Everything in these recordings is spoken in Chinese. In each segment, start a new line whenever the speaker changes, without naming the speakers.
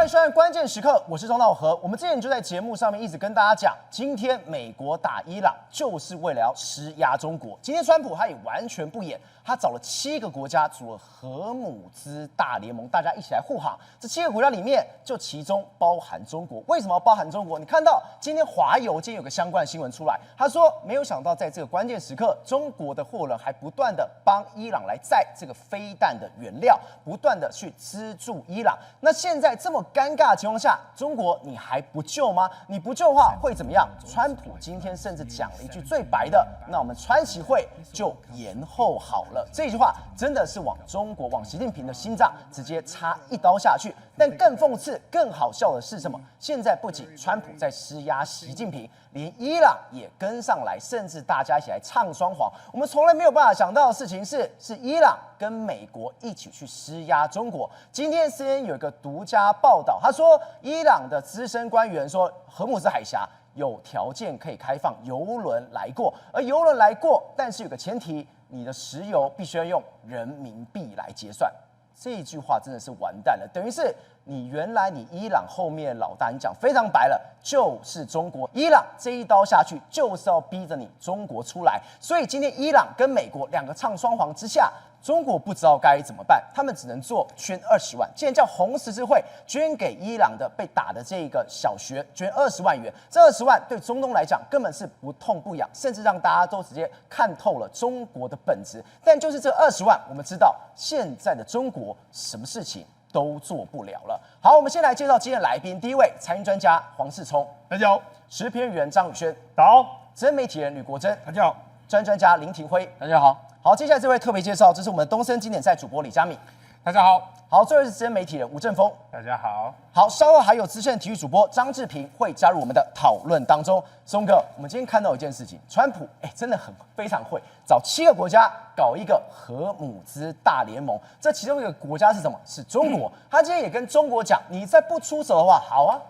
欢迎收看关键时刻，我是钟道和。我们之前就在节目上面一直跟大家讲，今天美国打伊朗就是为了要施压中国。今天川普他也完全不演，他找了7个国家组了核姆兹大联盟，大家一起来护航。这7个国家里面，就其中包含中国。为什么要包含中国？你看到今天华邮今天有个相关的新闻出来，他说没有想到在这个关键时刻，中国的货轮还不断的帮伊朗来载这个飞弹的原料，不断的去资助伊朗。那现在这么尴尬的情况下，中国你还不救吗？你不救的话会怎么样？川普今天甚至讲了一句最白的，那我们川习会就延后好了。这句话真的是往中国、往习近平的心脏直接插一刀下去。但更讽刺、更好笑的是什么？现在不仅川普在施压习近平，连伊朗也跟上来，甚至大家一起来唱双簧。我们从来没有办法想到的事情是伊朗跟美国一起去施压中国。今天 CNN 有一个独家报道，他说伊朗的资深官员说，荷姆兹海峡有条件可以开放油轮来过，而油轮来过，但是有个前提，你的石油必须要用人民币来结算。这一句话真的是完蛋了，等于是你原来你伊朗后面老大，你讲非常白了，就是中国。伊朗这一刀下去，就是要逼着你中国出来。所以今天伊朗跟美国两个唱双簧之下，中国不知道该怎么办，他们只能做捐20万，既然叫红十字会捐给伊朗的被打的这个小学，捐20万元。这20万对中东来讲根本是不痛不痒，甚至让大家都直接看透了中国的本质。但就是这20万，我们知道现在的中国什么事情都做不了了。好，我们先来介绍今天的来宾。第一位，财经专家黄世聪，
大家好；
时评员张宇轩，
好；
资深媒体人吕国珍，
大家好；
专家林廷辉，
大家好。
好，接下来这位特别介绍，这是我们东森经典赛主播李佳敏，
大家好；
好，最后是资深媒体人吴正峰，
大家好；
好，稍后还有资深体育主播张志平会加入我们的讨论当中。松哥，我们今天看到一件事情，川普真的非常会找7个国家搞一个荷姆兹大联盟，这其中一个国家是什么？是中国。他今天也跟中国讲，你再不出手的话，好啊，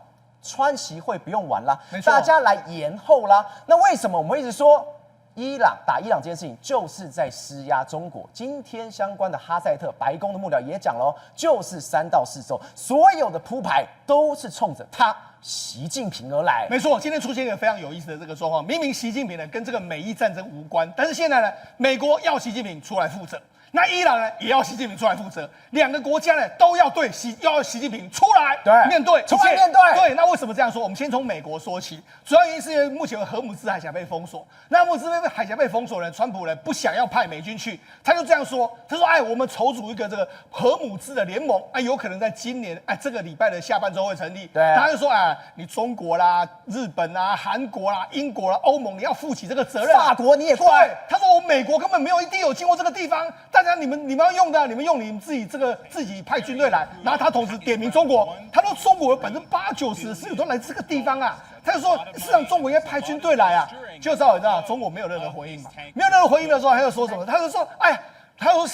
川习会不用玩啦，大家来延后啦。那为什么我们会一直说打伊朗这件事情就是在施压中国？今天相关的哈塞特白宫的幕僚也讲了，就是3到4周，所有的铺排都是冲着他习近平而来。
没错，今天出现一个非常有意思的这个状况，明明习近平呢跟这个美伊战争无关，但是现在呢，美国要习近平出来负责。那伊朗呢，也要习近平出来负责，两个国家呢都要要习近平出来面对，
出来面对。
对，那为什么这样说？我们先从美国说起，主要原因是因为目前荷姆兹海峡被封锁。那荷姆兹海峡被封锁呢，川普呢不想要派美军去，他就这样说，他说：“我们筹组一个这个荷姆兹的联盟，有可能在今年这个礼拜的下半周会成立。”
对，
他就说：“你中国啦、日本啦、韩国啦、英国啦、欧盟，你要负起这个责任。
法国你也过来。”
他说：“我美国根本没有一滴有经过这个地方。”大家你们要用的，你们用你们自己派军队来，然后他同时点名中国，他说中国有80%-90%的石油都来自这个地方啊，他就说事实上中国应该派军队来啊，就知道中国没有任何回应嘛，没有任何回应的时候，他又说什么？他就说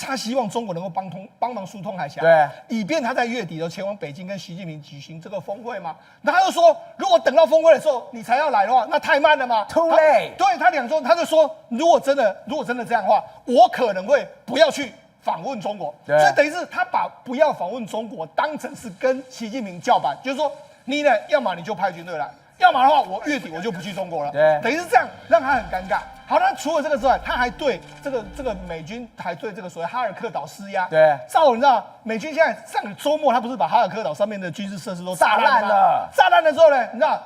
他希望中国能够帮忙疏通海峡，
对，
以便他在月底的前往北京跟习近平举行这个峰会嘛。然后他就说，如果等到峰会的时候你才要来的话，那太慢了嘛
，too late。
对他2周，他就说，如果真的这样的话，我可能会不要去访问中国。所以等于是他把不要访问中国当成是跟习近平叫板，就是说你呢，要么你就派军队来，要么的话我月底我就不去中国了。
对，
等于是这样，让他很尴尬。好，那除了这个之外，他还对这个美军还对这个所谓哈尔克岛施压。
对，
你知道美军现在上个周末他不是把哈尔克岛上面的军事设施都炸烂
了？
炸烂了之后呢，你知道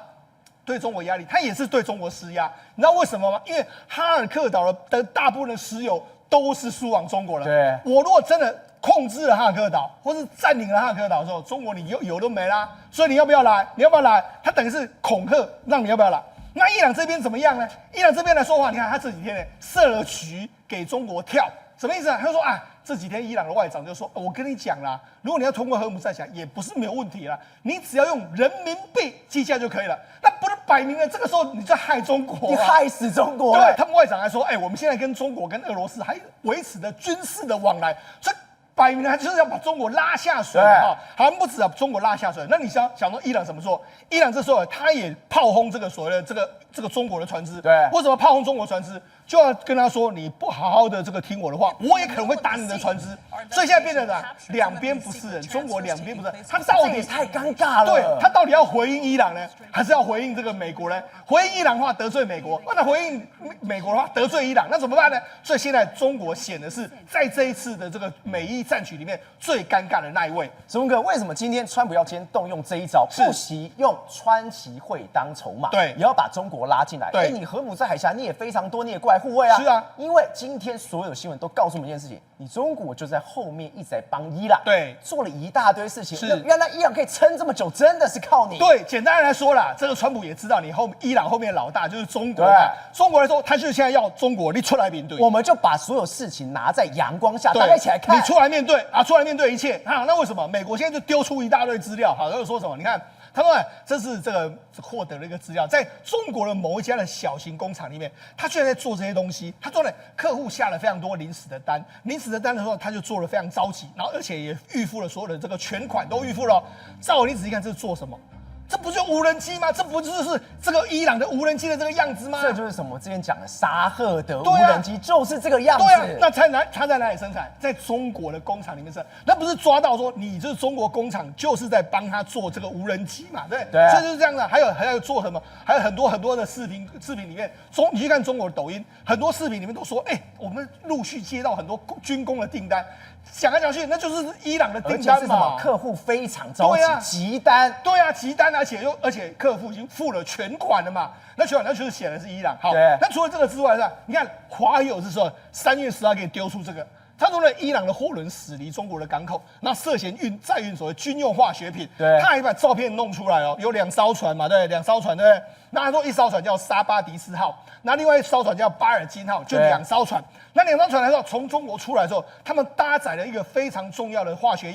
对中国压力，他也是对中国施压。你知道为什么吗？因为哈尔克岛的大部分的石油都是输往中国了。
对，
我如果真的控制了哈尔克岛，或是占领了哈尔克岛的时候，中国你油都没啦，所以你要不要来？你要不要来？他等于是恐吓，让你要不要来？那伊朗这边怎么样呢？伊朗这边来说话，你看他这几天呢设了局给中国跳，什么意思啊？他说这几天伊朗的外长就说，我跟你讲啦，如果你要通过荷姆兹海峡，也不是没有问题啦，你只要用人民币计价就可以了。那不是摆明了这个时候你在害中国，
你害死中国。
对，他们外长还说，我们现在跟中国跟俄罗斯还维持着军事的往来，所以摆明了就是要把中国拉下水哈。好像不止啊，中国拉下水。那你想说伊朗怎么做？伊朗这时候他也炮轰这个所谓的这个中国的船只。
对，
为什么炮轰中国船只？就要跟他说，你不好好的这个听我的话，我也可能会打你的船只。所以现在变成了两边不是人，中国两边不是人，他到底
太尴尬了。
对，他到底要回应伊朗呢，还是要回应这个美国呢？回应伊朗的话得罪美国，那回应美国的话得罪伊朗，那怎么办呢？所以现在中国显得是在这一次的这个美伊战局里面最尴尬的那一位。
石文哥，为什么今天川普要先动用这一招，不惜用川习会当筹码，
对，
也要把中国拉进来？
对，
你荷姆斯海峡你也非常多，你也过来护卫啊。
是啊，
因为今天所有的新闻都告诉我们一件事情，你中国就在后面一直在帮伊朗，
对，
做了一大堆事情。
是，
原来伊朗可以撑这么久，真的是靠你。
对，简单来说啦，这个川普也知道伊朗后面的老大就是中国嘛。中国来说，他就是现在要中国你出来面对，
我们就把所有事情拿在阳光下，大家一起来看。
你出来面对啊，出来面对一切啊。那为什么美国现在就丢出一大堆资料？好，他就说什么？你看。他说：“这是这个获得了一个资料，在中国的某一家的小型工厂里面，他居然在做这些东西。他说呢，客户下了非常多临时的单，临时的单的时候，他就做了非常着急，然后而且也预付了所有的这个全款都预付了。照你仔细看，这是做什么？这不就无人机吗？这不就是这个伊朗的无人机的这个样子吗？
这就是什么？我之前讲的沙赫德无人机就是这个样子。
对啊，那他在哪里生产？在中国的工厂里面生产。那不是抓到说你这中国工厂就是在帮他做这个无人机嘛？对，所以就是这样的。还有做什么？还有很多的视频里面，你去看中国的抖音，很多视频里面都说，我们陆续接到很多军工的订单。讲来讲去，那就是伊朗的订单嘛。
客户非常着急，急单。
对啊，急单，而且客户已经付了全款了嘛。那全款那就是显然是伊朗。好，那除了这个之外，你看华友是说3月10号给你丢出这个。他说呢，伊朗的货轮驶离中国的港口，那涉嫌载运所谓军用化学品。
对，
他还把照片弄出来哦，有2艘船嘛，对，2艘船，对不对？那他说一艘船叫沙巴迪斯号，那另外一艘船叫巴尔金号，就2艘船。那2艘船来说，从中国出来的时候，他们搭载了一个非常重要的化学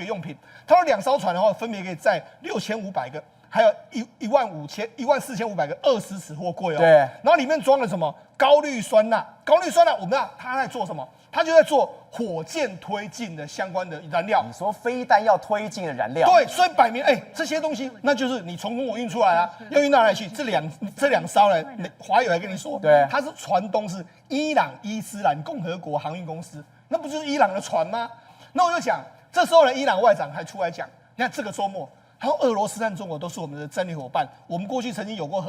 用品。他说2艘船的话，分别可以载6500个。还有14500个20尺货柜哦，
对，
然后里面装了什么高氯酸钠？高氯酸钠，我们知道它在做什么？它就在做火箭推进的相关的燃料。
你说飞弹要推进的燃料？
对，所以摆明这些东西，那就是你从中国运出来啊，要运到哪里去？这两艘呢？华友还跟你说，
对，
它是船东是伊朗伊斯兰共和国航运公司，那不就是伊朗的船吗？那我就讲，这时候呢，伊朗外长还出来讲，你看这个周末。他说：“俄罗斯和中国都是我们的战略伙伴，我们过去曾经有过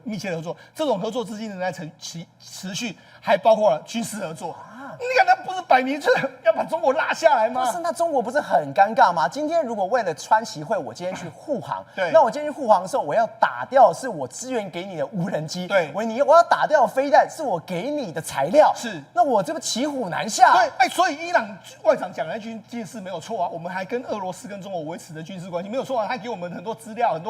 密切的合作，这种合作至今仍在持续，还包括了军事合作。你看，他不是摆明就是要把中国拉下来吗？
不是，那中国不是很尴尬吗？今天如果为了川习会，我今天去护航，
对，
那我今天去护航的时候，我要打掉是我支援给你的无人机，
对，
我要打掉飞弹是我给你的材料，
是，
那我这不骑虎难下？
对，所以伊朗外长讲的那件事没有错啊，我们还跟俄罗斯跟中国维持的军事关系没有错啊，他给我们很多资料，很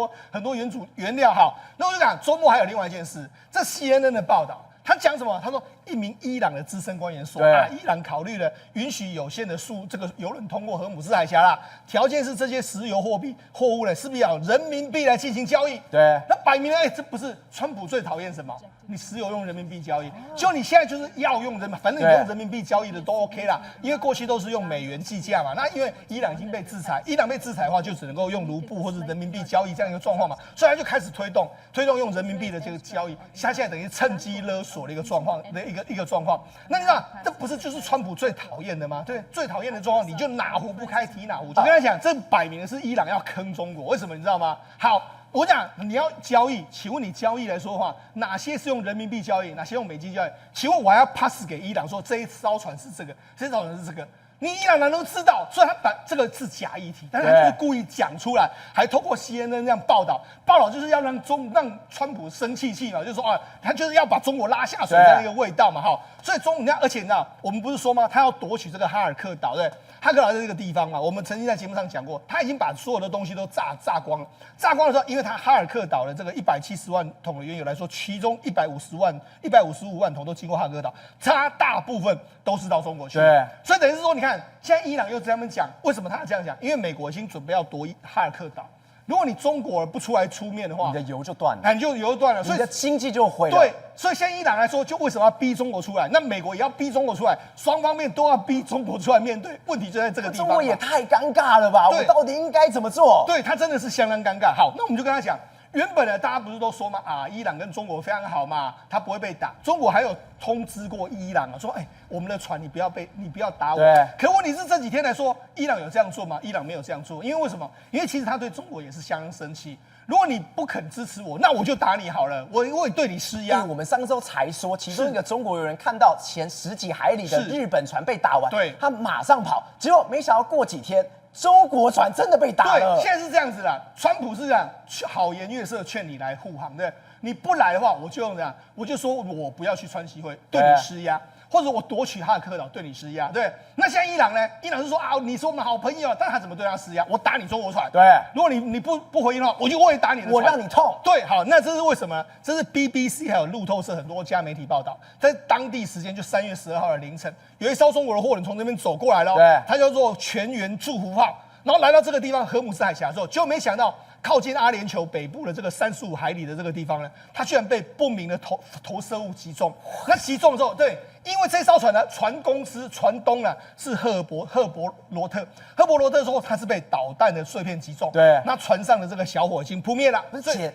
多原料。好，那我就讲周末还有另外一件事，这 CNN 的报道。他讲什么？他说，一名伊朗的资深官员说伊朗考虑了允许有限的这个油轮通过荷姆斯海峡啦，条件是这些石油货物呢，是不是要人民币来进行交易？
对，
那摆明了，这不是川普最讨厌什么？你石油用人民币交易，就你现在就是要用反正你用人民币交易的都 OK 啦，因为过去都是用美元计价嘛。那因为伊朗已经被制裁，伊朗被制裁的话，就只能够用卢布或者人民币交易这样一个状况嘛，所以他就开始推动用人民币的这个交易，他现在等于趁机勒索的一个状况一个状况。那你知道这不是就是川普最讨厌的吗？对，最讨厌的状况，你就哪壶不开提哪壶。我跟他讲，这摆明的是伊朗要坑中国，为什么你知道吗？好。我讲你要交易，请问你交易来说的话，哪些是用人民币交易，哪些用美金交易？请问我还要 pass 给伊朗说这一艘船是这个，这艘船是这个？你伊朗人都知道，所以他把这个是假议题，但是他就是故意讲出来，还透过 CNN 这样报道就是要让川普生气嘛，就是说他就是要把中国拉下水这样一个味道嘛，哈。所以你看，而且你知道，我们不是说吗？他要夺取这个哈尔克岛，对。哈尔克岛这个地方嘛，我们曾经在节目上讲过，他已经把所有的东西都炸光了。炸光的时候，因为他哈尔克岛的这个170万桶的原油来说，其中155万桶都经过哈尔克岛，它大部分都是到中国去。
对，
所以等于是说，你看现在伊朗又这样讲，为什么他这样讲？因为美国已经准备要夺哈尔克岛。如果你中国不出来出面的话，
你的油就断了，
你就油断了，所以
你的经济就毁了。
对，所以现在伊朗来说，就为什么要逼中国出来？那美国也要逼中国出来，双方面都要逼中国出来面对。问题就在这个地方。
中国也太尴尬了吧？我到底应该怎么做？
对他真的是相当尴尬。好，那我们就跟他讲。原本呢，大家不是都说嘛，伊朗跟中国非常好嘛，他不会被打。中国还有通知过伊朗啊，说，我们的船你不要打我。
对。
可问题是这几天来说，伊朗有这样做吗？伊朗没有这样做，因为为什么？因为其实他对中国也是相当生气。如果你不肯支持我，那我就打你好了，我也对你施压。
我们上周才说，其中一个中国有人看到前10几海里的日本船被打完，
对，
他马上跑，结果没想到过几天。中国船真的被打了。
对，现在是这样子啦。川普是这样，好言悦色劝你来护航，对，你不来的话，我就用这样，我就说我不要去川西会，对你施压，或者我夺取哈克岛对你施压，对。那现在伊朗呢？伊朗是说你是我们好朋友，但他怎么对他施压？我打你中国船，
对。
如果你不回应的话，我也打你的船，
我让你痛。
对，好，那这是为什么？这是 BBC 还有路透社很多家媒体报道，在当地时间就3月12号的凌晨，有一艘中国的货轮从这边走过来了，
对，
它叫做全员祝福号。然后来到这个地方荷姆斯海峡之后，就没想到靠近阿联酋北部的这个35海里的这个地方呢，它居然被不明的投射物击中。那击中之后，对，因为这艘船呢，船公司船东呢是赫伯罗特说它是被导弹的碎片击中。
对，
那船上的这个小火已经扑灭了。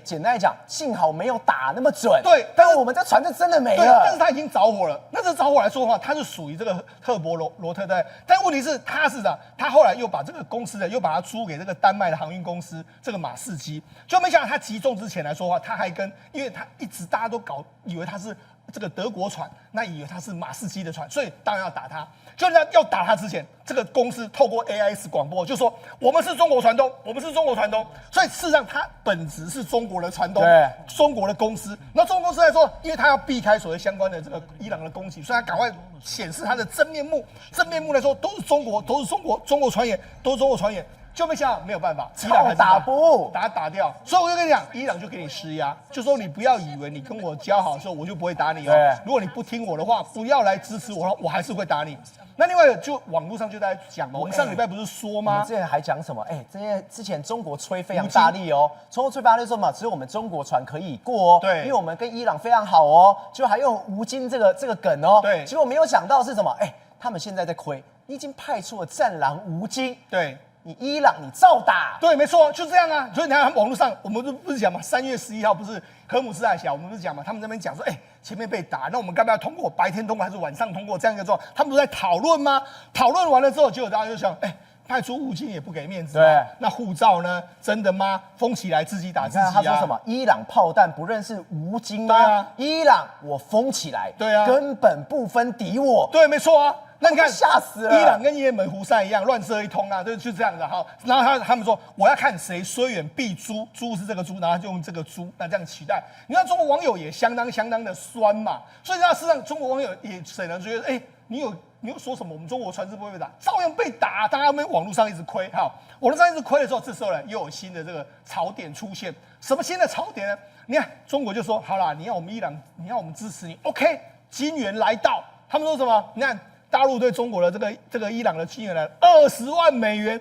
简单来讲，幸好没有打那么准。
对，
但是我们这船就真的没了。
但是它已经着火了。那这着火来说的话，它是属于这个赫伯罗特的。但问题是，他后来又把这个公司又把它租给这个丹麦的航运公司，这个马士基。就没想到他击中之前来说的话，他还因为他一直大家都以为他是这个德国船，那以为他是马士基的船，所以当然要打他。就在要打他之前，这个公司透过 AIS 广播就说我们是中国船东，我们是中国船东。所以事实上他本质是中国的船东，中国的公司。那中国公司来说，因为他要避开所谓相关的这个伊朗的攻击，所以他赶快显示他的真面目。真面目来说，都是中国船员，都是中国船员。就没想到没有办法，伊朗还
打不
把他打掉，所以我就跟你讲，伊朗就给你施压，就说你不要以为你跟我交好的时候我就不会打你哦。如果你不听我的话，不要来支持我，我还是会打你。那另外就网络上就在讲嘛，我们上礼拜不是说吗？
我们之前还讲什么？之前中国吹非常大力哦，中国吹非常大力说嘛，只有我们中国船可以过哦，
对，
因为我们跟伊朗非常好哦，就还用吴京这个梗哦，
对，
结果没有想到是什么？他们现在在亏，你已经派出了战狼吴京，
对。
你伊朗你照打，
对，没错，就这样啊。所以你看网络上，我们不是讲嘛，3月11号不是荷姆斯海峡，我们不是讲嘛，他们那边讲说，前面被打，那我们该不要通过？白天通过还是晚上通过？这样一个状况，他们都在讨论吗？讨论完了之后，结果大家就想，派出吴京也不给面子，
对，
那护照呢？真的吗？封起来自己打自己啊！
他说什么？伊朗炮弹不认识吴京吗？
对啊，
伊朗我封起来，
对啊，
根本不分敌我，
对，没错啊。那你看，
吓死了！
伊朗跟也门胡塞一样乱射一通啊，就这样的哈。然后他们说，我要看谁虽远必诛，诛是这个诛，然后就用这个诛，那这样期待。你看中国网友也相当的酸嘛，所以事实上中国网友也显然觉得，你有说什么？我们中国船只不会被打，照样被打。大家网络上一直亏，网络上一直亏的时候，这时候呢又有新的这个槽点出现。什么新的槽点呢？你看中国就说，好啦，你要我们伊朗，你要我们支持你 ，OK， 金援来到。他们说什么？你看。大陆对中国的这个伊朗的金援来20万美元，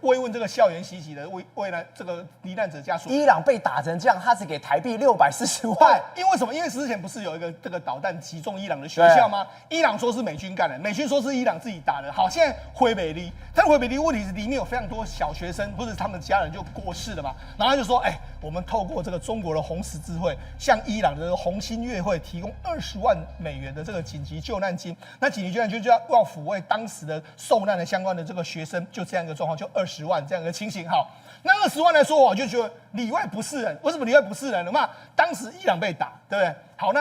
慰问这个校园袭击的为了这个罹难者家属。
伊朗被打成这样，他只给台币640万。
因为什么？因为之前不是有一个这个导弹击中伊朗的学校吗？伊朗说是美军干的，美军说是伊朗自己打的。好，现在回北利，但回北利问题是里面有非常多小学生或者他们家人就过世了嘛，然后他就说，我们透过这个中国的红十字会向伊朗的红新月会提供20万美元的这个紧急救难金，那紧急救难金就要抚慰当时的受难的相关的这个学生，就这样一个状况，就20万这样一个情形。好，那20万来说，我就觉得里外不是人。为什么里外不是人呢？嘛，当时伊朗被打，对不对？好，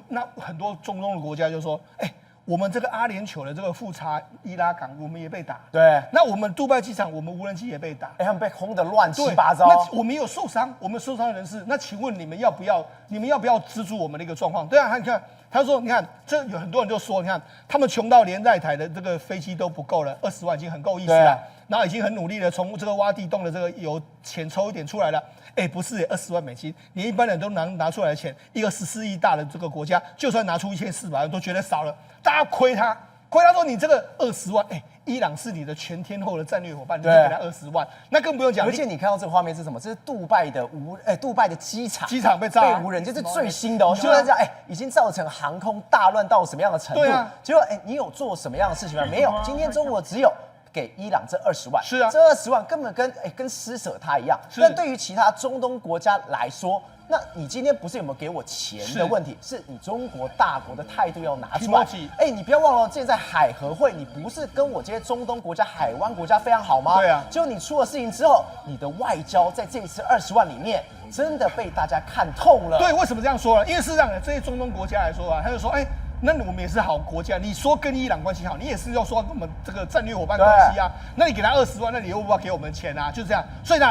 那很多中东的国家就说，我们这个阿联酋的这个富察伊拉港，我们也被打。
对，
那我们杜拜机场，我们无人机也被打。
他们被轰得乱七八糟。
那我们也有受伤，我们受伤的人士，那请问你们要不要资助我们的一个状况？对啊，你看。他说：“你看，这有很多人就说，你看他们穷到连在台的这个飞机都不够了，20万已经很够意思了，然后已经很努力的从这个挖地洞的这个油钱抽一点出来了。不是20万美金，连一般人都拿出来的钱，一个14亿大的这个国家，就算拿出1400万都觉得少了，大家亏他说你这个20万，伊朗是你的全天候的战略伙伴，你就给他20万，那更不用讲。
而且你看到这个画面是什么？这是杜拜的杜拜的机场
被炸，
被无人，这是最新的哦。就在这样，已经造成航空大乱到什么样的程度？对啊，结果你有做什么样的事情吗？没有。今天中国只有给伊朗这20万，
是啊，
这20万根本跟施舍他一样。但对于其他中东国家来说，那你今天不是有没有给我钱的问题，是你中国大国的态度要拿出来。你不要忘了，现在海合会，你不是跟我这些中东国家、海湾国家非常好吗？
对啊。
结果你出了事情之后，你的外交在这一次20万里面真的被大家看透了。
对，为什么这样说呢？因为事实上呢，这些中东国家来说啊，他就说，那我们也是好国家。你说跟伊朗关系好，你也是要说跟我们这个战略伙伴关系啊。那你给他20万，那你又不要给我们钱啊？就这样，所以呢，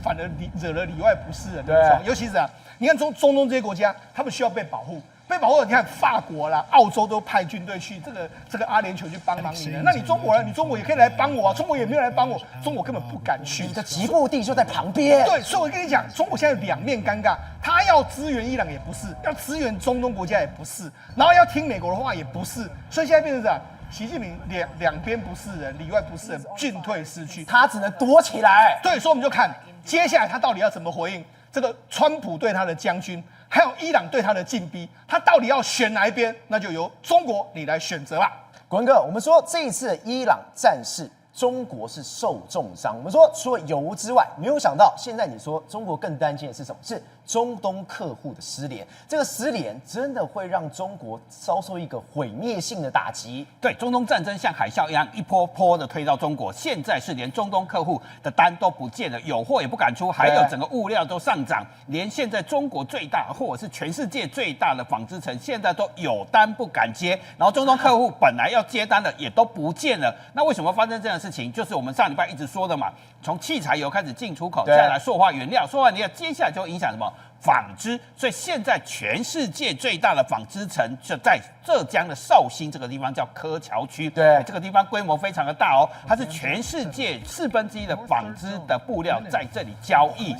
反而惹了里外不是人的。尤其是你看中东这些国家，他们需要被保护。被保护，你看法国啦、澳洲都派军队去这个阿联酋去帮忙你了。那你中国呢？你中国也可以来帮我啊！中国也没有来帮我，中国根本不敢去。
你的极目地就在旁边。
对，所以我跟你讲，中国现在两面尴尬，他要支援伊朗也不是，要支援中东国家也不是，然后要听美国的话也不是，所以现在变成这样。习近平两边不是人，里外不是人，进退失据，
他只能躲起来。
对，所以我们就看接下来他到底要怎么回应这个川普对他的将军。还有伊朗对他的禁逼，他到底要选哪一边？那就由中国你来选择啦。
国文哥，我们说这一次的伊朗战事，中国是受重伤。我们说除了油之外，没有想到现在你说中国更担心的是什么？是中东客户的失联。这个失联真的会让中国遭受一个毁灭性的打击。
对，中东战争像海啸一样一波波的推到中国，现在是连中东客户的单都不见了，有货也不敢出，还有整个物料都上涨，连现在中国最大或者是全世界最大的纺织城，现在都有单不敢接，然后中东客户本来要接单的也都不见了。那为什么发生这样的事情？就是我们上礼拜一直说的嘛，从汽柴油开始进出口，再来塑化原料，塑化原料接下来就影响什么？纺织，所以现在全世界最大的纺织城就在浙江的绍兴这个地方，叫柯桥区。
对，
这个地方规模非常的大哦，它是全世界1/4的纺织的布料在这里交易，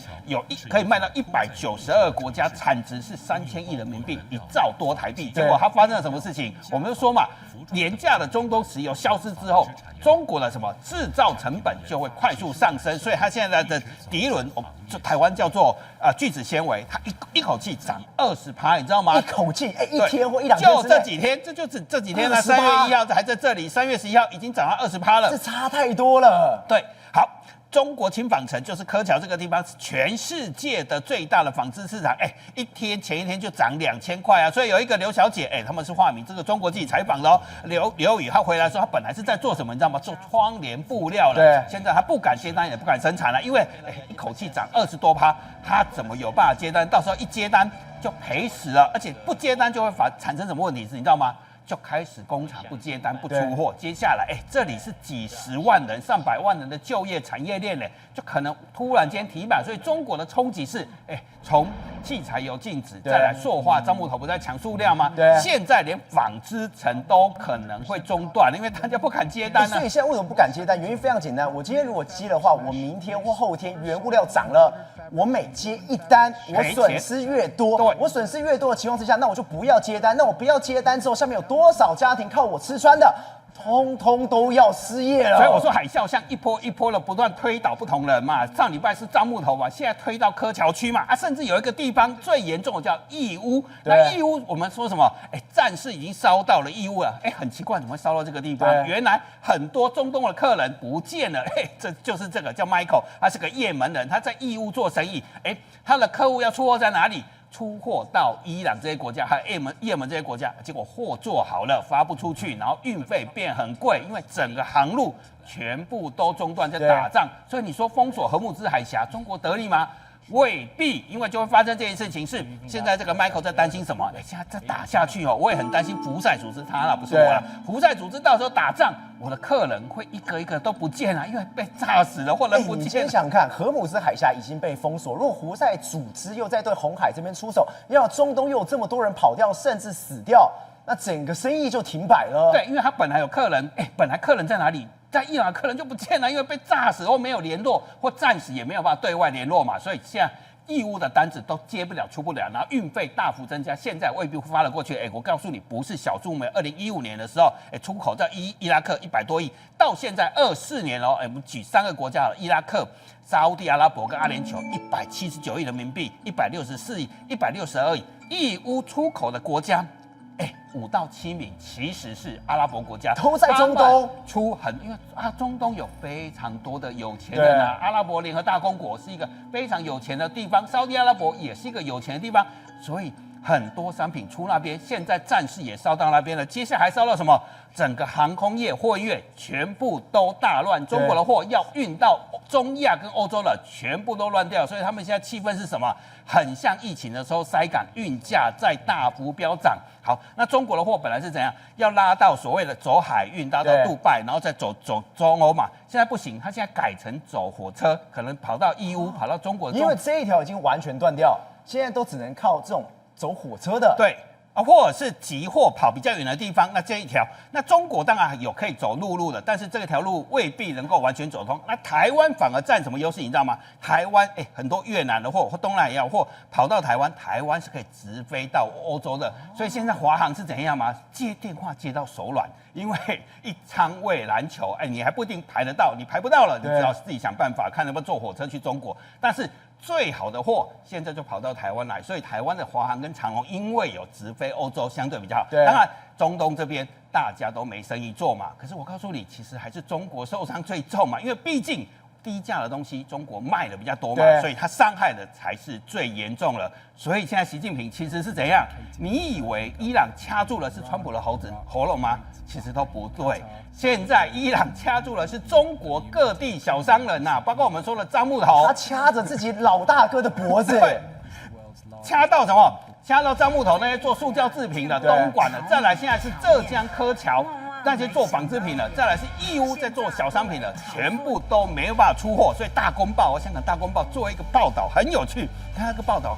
可以卖到192国家，产值是3000亿人民币，1兆多台币。结果它发生了什么事情？我们就说嘛，廉价的中东石油消失之后，中国的什么制造成本就会快速上升，所以它现在的涤纶，就台湾叫做聚酯纤维，它一口气涨20%，你知道吗？
一口气，一天或1-2天
就这几天，就是这几天呢，3月1号还在这里，3月11号已经涨到20%了，
这差太多了。
对，好。中国轻纺城就是柯桥这个地方，是全世界的最大的纺织市场。前一天就涨2000块啊！所以有一个刘小姐，他们是化名，这个中国自己采访的哦。刘宇她回来说，她本来是在做什么，你知道吗？做窗帘布料了。
对，
现在她不敢接单，也不敢生产了，因为一口气涨20多%，她怎么有办法接单？到时候一接单就赔死了，而且不接单就会产生什么问题？你知道吗？就开始工厂不接单不出货，接下来这里是几十万人、上百万人的就业产业链嘞，就可能突然间停摆。所以中国的冲击是从汽柴油禁止，再来塑化，樟木头不在抢数量吗？
对，
现在连纺织城都可能会中断，因为大家不敢接单啊。
所以现在为什么不敢接单？原因非常简单，我今天如果接的话，我明天或后天原物料涨了，我每接一单，我损失越多，我损失越多的情况之下，那我就不要接单。那我不要接单之后，下面有多少家庭靠我吃穿的？通通都要失业了。
所以我说海啸像一波一波的不断推倒不同人嘛。上礼拜是樟木头嘛，现在推到柯桥区嘛，甚至有一个地方最严重的叫义乌。那义乌我们说什么？战事已经烧到了义乌了。很奇怪，怎么会烧到这个地方？原来很多中东的客人不见了。这就是这个叫 Michael， 他是个也门人，他在义乌做生意。他的客户要出货在哪里？出货到伊朗这些国家，还有也门这些国家，结果货做好了发不出去，然后运费变很贵，因为整个航路全部都中断，在打仗。所以你说封锁荷姆兹海峡，中国得利吗？未必，因为就会发生这件事情。是现在这个 Michael 在担心什么？现在再打下去我也很担心胡塞组织他啦，不是我啦。胡塞组织到时候打仗，我的客人会一个一个都不见了，因为被炸死了或人不见了。
你先想看，荷姆兹海峡已经被封锁，如果胡塞组织又在对红海这边出手，要中东又有这么多人跑掉，甚至死掉，那整个生意就停摆了。
对，因为他本来有客人，本来客人在哪里？在伊朗客人就不见了，因为被炸死或没有联络，或暂时也没有办法对外联络嘛，所以现在义乌的单子都接不了、出不了，然后运费大幅增加，现在未必发了过去。我告诉你，不是小数目。2015年的时候，出口在伊拉克100多亿，到现在24年了，我们举3个国家了，伊拉克、沙烏地阿拉伯跟阿联酋，179亿人民币，164亿、162亿。义乌出口的国家，5到7名其实是阿拉伯国家，
都在中东
因为中东有非常多的有钱人啊。阿拉伯联合大公国是一个非常有钱的地方，沙烏地阿拉伯也是一个有钱的地方，所以很多商品出那边，现在暂时也烧到那边了。接下来还烧到什么？整个航空业、货运业全部都大乱，中国的货要运到中亚跟欧洲了，全部都乱掉。所以他们现在气氛是什么？很像疫情的时候塞港，运价在大幅飙涨。好，那中国的货本来是怎样？要拉到所谓的走海运，拉到杜拜，然后再走中欧嘛。现在不行，他现在改成走火车，可能跑到义乌，跑到中国。
因为这一条已经完全断掉，现在都只能靠这种走火车的。
对。或者是集货跑比较远的地方，那这一条，那中国当然有可以走陆路的，但是这条路未必能够完全走通。那台湾反而占什么优势？你知道吗？台湾很多越南的货或东南亚货跑到台湾，台湾是可以直飞到欧洲的。所以现在华航是怎样吗？接电话接到手软，因为一舱位难求，你还不一定排得到，你排不到了，你只好自己想办法看能不能坐火车去中国。但是最好的货现在就跑到台湾来，所以台湾的华航跟长荣因为有直飞欧洲，相对比较好。当然中东这边大家都没生意做嘛。可是我告诉你，其实还是中国受伤最重嘛，因为毕竟低价的东西中国卖的比较多嘛，所以它伤害的才是最严重了。所以现在习近平其实是怎样？你以为伊朗掐住了是川普的喉咙吗？其实都不对。现在伊朗掐住了是中国各地小商人呐，包括我们说的樟木头，
他掐着自己老大哥的脖子，
掐到什么？掐到樟木头那些做塑胶制品的、东莞的，再来现在是浙江柯桥那些做纺织品的，再来是义乌在做小商品的，全部都没有办法出货。所以大公报，香港大公报做一个报道很有趣，看那个报道，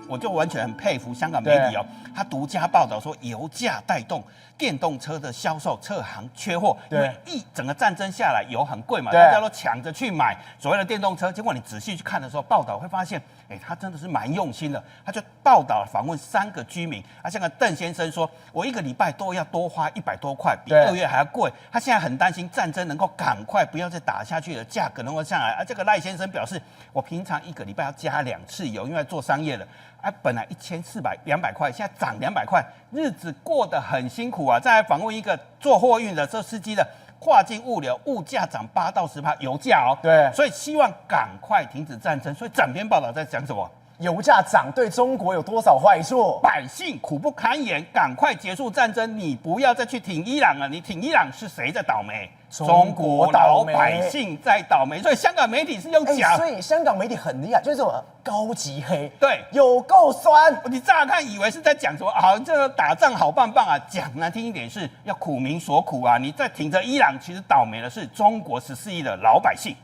我就完全很佩服香港媒体哦。他独家报道说，油价带动电动车的销售，车行缺货，因为整个战争下来，油很贵嘛，大家都抢着去买所谓的电动车。结果你仔细去看的时候，报道会发现，他真的是蛮用心的。他就报道访问3个居民，像个邓先生说，我1个礼拜都要多花100多块，比2月还要贵。他现在很担心战争能够赶快不要再打下去了，价格能够上来。这个赖先生表示，我平常1个礼拜要加2次油，因为做商业的。本来200块，现在涨200块，日子过得很辛苦啊。再来访问一个做货运的这司机的，跨境物流物价涨8到10%，油价哦。
对，
所以希望赶快停止战争。所以整篇报道在讲什么？
油价涨对中国有多少坏处？
百姓苦不堪言，赶快结束战争！你不要再去挺伊朗了，你挺伊朗是谁在倒霉？中国老百姓在倒霉。所以香港媒体是用假，
所以香港媒体很厉害，就是什么高级黑，
对，
有够酸。
你乍看以为是在讲什么啊，这个打仗好棒棒啊，讲难听一点是要苦民所苦啊。你在挺着伊朗，其实倒霉的是中国14亿的老百姓。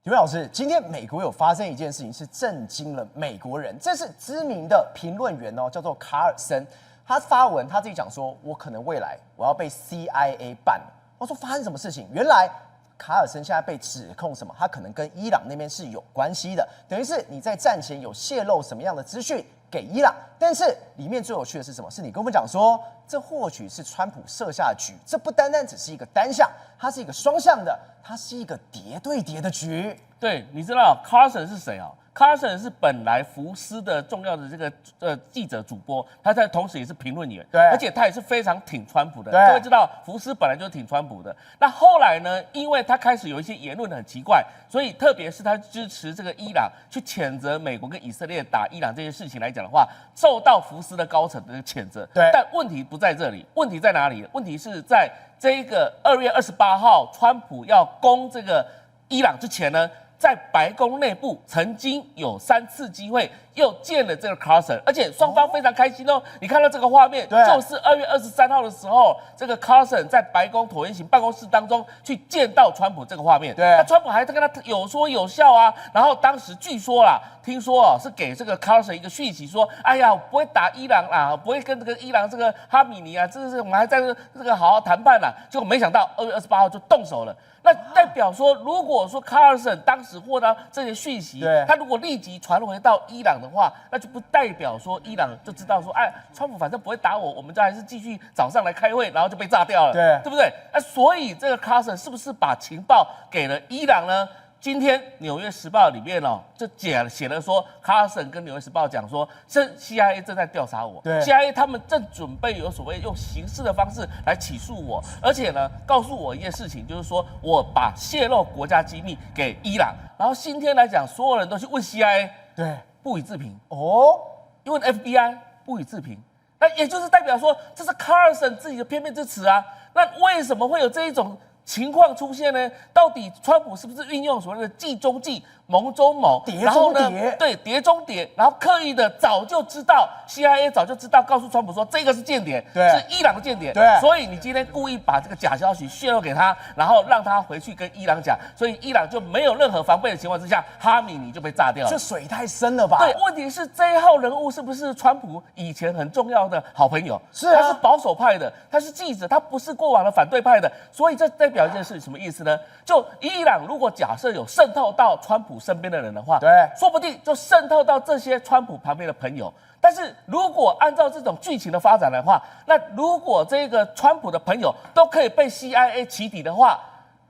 刘老师，今天美国有发生一件事情，是震惊了美国人。这是知名的评论员哦，叫做卡尔森，他发文他自己讲说，我可能未来我要被 CIA 办了。我说发生什么事情？原来卡尔森现在被指控什么？他可能跟伊朗那边是有关系的，等于是你在战前有泄露什么样的资讯给伊朗，但是里面最有趣的是什么？是你跟我们讲说，这或许是川普设下的局，这不单单只是一个单向，它是一个双向的，它是一个叠对叠的局。
对，你知道 Carson 是谁啊？Carson 是本来福斯的重要的这个记者主播，他在同时也是评论员，
对，
而且他也是非常挺川普的。各位知道福斯本来就是挺川普的，那后来呢，因为他开始有一些言论很奇怪，所以特别是他支持这个伊朗去谴责美国跟以色列打伊朗这些事情来讲的话，受到福斯的高层的谴责。
对，
但问题不在这里，问题在哪里？问题是在这个2月28号，川普要攻这个伊朗之前呢，在白宫内部曾经有3次机会又见了这个 Carson， 而且双方非常开心哦。你看到这个画面，就是2月23号的时候，这个 Carson 在白宫椭圆形办公室当中去见到川普这个画面。
对，
那川普还在跟他有说有笑啊。然后当时据说啦，听说是给这个 Carson 一个讯息说，哎呀，不会打伊朗啦，不会跟这个伊朗这个哈米尼啊，这是我们还在这个好好谈判啦。结果没想到2月28号就动手了。那代表说，如果说 Carson 当时获得这些讯息，
对
他如果立即传回到伊朗的话，那就不代表说伊朗就知道说，哎，川普反正不会打我，我们就还是继续早上来开会，然后就被炸掉了，
对
不对？所以这个 Carson 是不是把情报给了伊朗呢？今天《纽约时报》里面就写了说，Carson 跟《纽约时报》讲说，CIA 正在调查我，
对
CIA 他们正准备有所谓用刑事的方式来起诉我，而且呢，告诉我一件事情，就是说我把泄露国家机密给伊朗，然后今天来讲，所有人都去问 CIA，
对，
不予置评，
哦，
因为 FBI 不予置评，那也就是代表说，这是 Carson 自己的片面之词啊。那为什么会有这一种情况出现呢？到底川普是不是运用所谓的计中计、谋中谋，
谍
然后呢
中谍，
对，谍中谍，然后刻意的早就知道 CIA 早就知道，告诉川普说这个是间谍，
对
是伊朗的间谍，
对
所以你今天故意把这个假消息泄露给他，然后让他回去跟伊朗讲，所以伊朗就没有任何防备的情况之下，哈米尼就被炸掉了
这。水太深了吧？
对，问题是这一号人物是不是川普以前很重要的好朋友？
是啊
他是保守派的，他是记者，他不是过往的反对派的，所以这代表一件事，什么意思呢？就伊朗如果假设有渗透到川普身边的人的话，
对
说不定就渗透到这些川普旁边的朋友。但是如果按照这种剧情的发展的话，那如果这个川普的朋友都可以被 CIA 起底的话，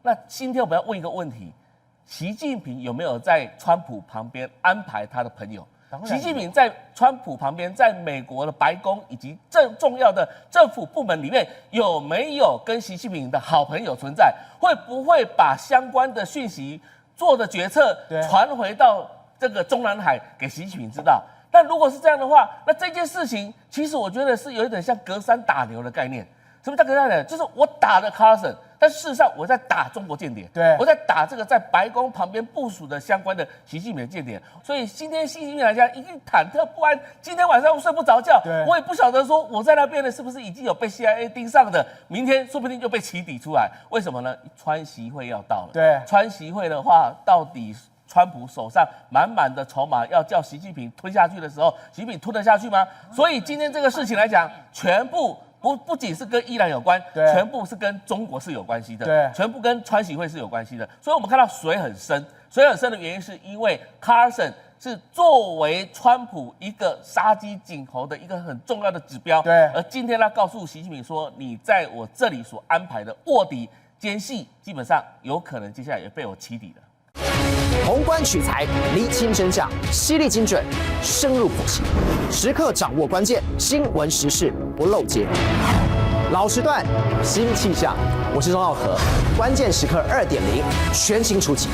那今天我们要问一个问题：习近平有没有在川普旁边安排他的朋友？
当然
习近平在川普旁边，在美国的白宫以及重要的政府部门里面，有没有跟习近平的好朋友存在？会不会把相关的讯息做的决策
对
传回到这个中南海给习近平知道？那如果是这样的话，那这件事情其实我觉得是有一点像隔山打牛的概念。什么叫隔山打牛？就是我打了 Carson， 但事实上我在打中国间谍，
对
我在打这个在白宫旁边部署的相关的习近平的间谍。所以今天习近平来讲一定忐忑不安，今天晚上睡不着觉
对。
我也不晓得说我在那边呢是不是已经有被 CIA 盯上的，明天说不定就被起底出来。为什么呢？川习会要到了，
对
川习会的话，到底川普手上满满的筹码要叫习近平吞下去的时候，习近平吞得下去吗？所以今天这个事情来讲，全部不仅是跟伊朗有关，
对
全部是跟中国是有关系的，
对
全部跟川习会是有关系的。所以我们看到水很深，水很深的原因是因为 Carson 是作为川普一个杀鸡儆猴的一个很重要的指标，
对
而今天他告诉习近平说，你在我这里所安排的卧底奸细，基本上有可能接下来也被我起底了。
宏观取材，厘清真相，犀利精准，深入剖析，时刻掌握关键新闻时事，不漏接。老时段，新气象，我是钟浩和，关键时刻2.0全新出击。